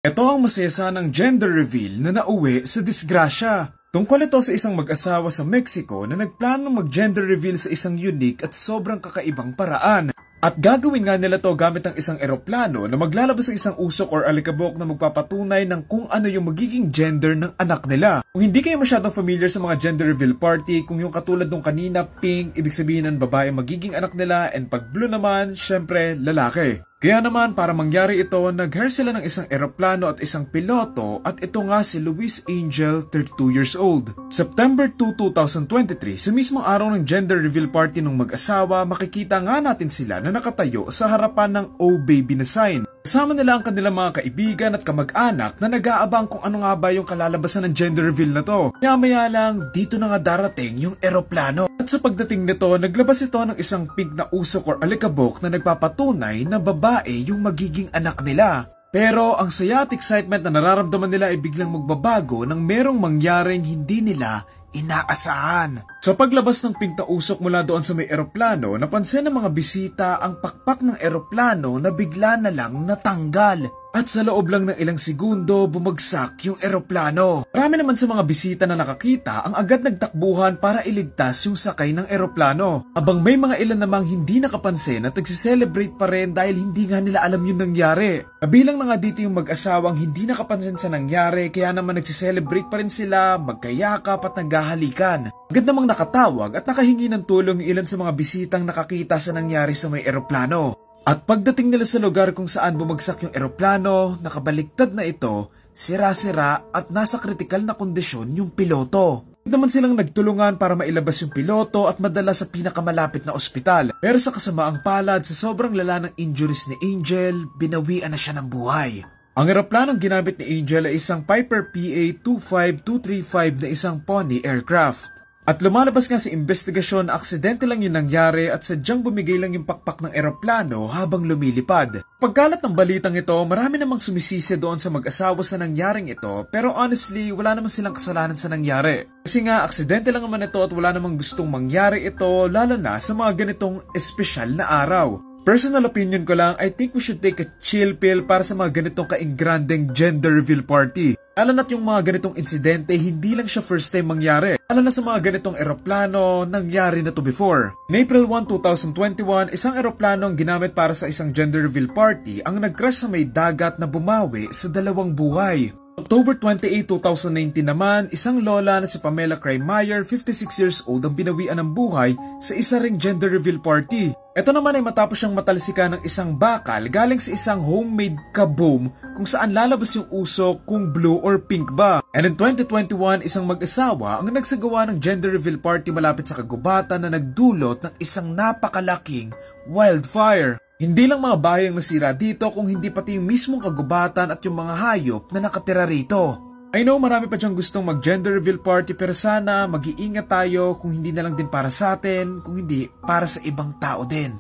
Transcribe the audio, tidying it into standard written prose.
Ito ang masaya ng gender reveal na nauwi sa disgrasya. Tungkol ito sa isang mag-asawa sa Mexico na nagplanong mag-gender reveal sa isang unique at sobrang kakaibang paraan. At gagawin nga nila to gamit ang isang eroplano na maglalabas ng isang usok or alikabok na magpapatunay ng kung ano yung magiging gender ng anak nila. Kung hindi kayo masyadong familiar sa mga gender reveal party, kung yung katulad nung kanina pink, ibig sabihin ng babae magiging anak nila, and pag blue naman, syempre lalaki. Kaya naman para mangyari ito, nag-hire sila ng isang eroplano at isang piloto at ito nga si Luis Angel, 32 years old. September 2, 2023, sa mismong araw ng gender reveal party ng mag-asawa, makikita nga natin sila na nakatayo sa harapan ng Oh Baby na sign. Kasama nila ang kanilang mga kaibigan at kamag-anak na nag-aabang kung ano nga ba yung kalalabasan ng gender reveal na to. Kaya maya lang, dito na nga darating yung eroplano. At sa pagdating nito, naglabas ito ng isang pink na usok or alikabok na nagpapatunay na babae yung magiging anak nila. Pero ang saya at excitement na nararamdaman nila ay biglang magbabago nang merong mangyaring hindi nila inaasahan. Sa paglabas ng pink na usok mula doon sa may eroplano, napansin ng mga bisita ang pakpak ng eroplano na bigla na lang natanggal. At sa loob lang ng ilang segundo, bumagsak yung eroplano. Marami naman sa mga bisita na nakakita ang agad nagtakbuhan para iligtas yung sakay ng eroplano. Abang may mga ilan namang hindi nakapansin at nagsiselebrate pa rin dahil hindi nga nila alam yung nangyari. Kabilang na nga dito yung mag-asawang hindi nakapansin sa nangyari kaya naman nagsiselebrate pa rin sila, magkayakap at naghahalikan. Agad namang nakatawag at nakahingi ng tulong yung ilan sa mga bisitang nakakita sa nangyari sa may eroplano. At pagdating nila sa lugar kung saan bumagsak yung eroplano, nakabaliktad na ito, sira-sira at nasa kritikal na kondisyon yung piloto. Naman silang nagtulungan para mailabas yung piloto at madala sa pinakamalapit na ospital. Pero sa kasamaang palad, sa sobrang lala ng injuries ni Angel, binawian na siya ng buhay. Ang eroplanong ginamit ni Angel ay isang Piper PA-25235 na isang Pony aircraft. At lumalabas nga sa investigasyon na aksidente lang yung nangyari at sadyang bumigay lang yung pakpak ng eroplano habang lumilipad. Pagkalat ng balitang ito, marami namang sumisisi doon sa mag-asawa sa nangyaring ito pero honestly, wala naman silang kasalanan sa nangyari. Kasi nga, aksidente lang naman ito at wala namang gustong mangyari ito lalo na sa mga ganitong espesyal na araw. Personal opinion ko lang, I think we should take a chill pill para sa mga ganitong kaingrandeng gender reveal party. Lalo na't yung mga ganitong insidente, hindi lang siya first time mangyari. Lalo na sa mga ganitong eroplano, nangyari na to before. In April 1, 2021, isang eroplano ang ginamit para sa isang gender reveal party ang nag-crash sa may dagat na bumawi sa dalawang buhay. October 28, 2019 naman, isang lola na si Pamela Kraymeyer, 56 years old ang binawian ng buhay sa isa ring gender reveal party. Ito naman ay matapos siyang matalsikan ng isang bakal galing sa isang homemade kaboom kung saan lalabas yung usok kung blue or pink ba. And in 2021, isang mag-asawa ang nagsagawa ng gender reveal party malapit sa kagubatan na nagdulot ng isang napakalaking wildfire. Hindi lang mga bahay ang nasira dito kung hindi pati yung mismong kagubatan at yung mga hayop na nakatira rito. I know marami pa diyang gustong mag-gender reveal party pero sana mag-iingat tayo kung hindi na lang din para sa atin, kung hindi para sa ibang tao din.